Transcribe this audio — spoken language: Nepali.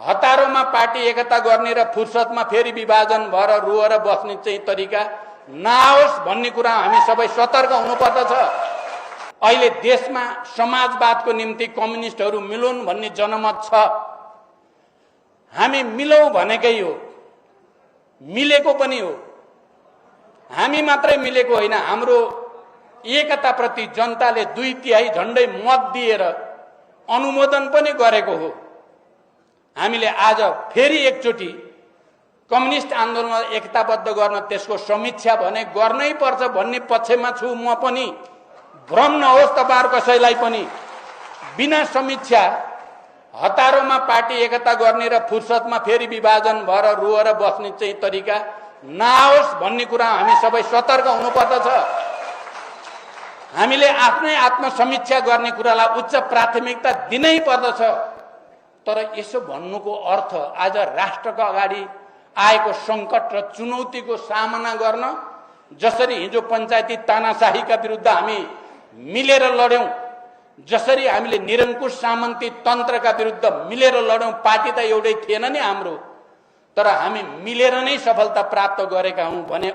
हतारोमा पार्टी एकता गर्ने र फुर्सदमा फेरि विभाजन भएर रोएर बस्ने चाहिँ तरिका नआओस् भन्ने कुरा हामी सबै सतर्क हुनुपर्दछ। अहिले देशमा समाजवादको निम्ति कम्युनिस्टहरू मिलुन् भन्ने जनमत छ। हामी मिलौं भनेकै हो, मिलेको पनि हो। हामी मात्रै मिलेको होइन, हाम्रो एकताप्रति जनताले 2/3 झण्डै मत दिएर अनुमोदन पनि गरेको हो। हामीले आज फेरि एकचोटि कम्युनिस्ट आन्दोलनलाई एकताबद्ध गर्न त्यसको समीक्षा भने गर्नै पर्छ भन्ने पक्षमा छु म पनि। भ्रम नहोस् तपाईहरु कसैलाई पनि। बिना समीक्षा हतारोमा पार्टी एकता गर्ने र फुर्सदमा फेरि विभाजन भएर रोएर बस्ने चाहिँ तरिका नआओस् भन्ने कुरा हामी सबै सतर्क हुनुपर्दछ। हामीले आफ्नै आत्मसमीक्षा गर्ने कुरालाई उच्च प्राथमिकता दिनै पर्दछ। तर यसो भन्नुको अर्थ आज राष्ट्रको अगाडि आएको संकट र चुनौतीको सामना गर्न जसरी हिजो पञ्चायती तानाशाहीका विरुद्ध हामी मिलेर लड्यौं, जसरी हामीले निरङ्कुश सामन्ती तन्त्रका विरुद्ध मिलेर लड्यौं, पार्टी त एउटै थिएन नि हाम्रो, तर हामी मिलेर नै सफलता प्राप्त गरेका हौं भने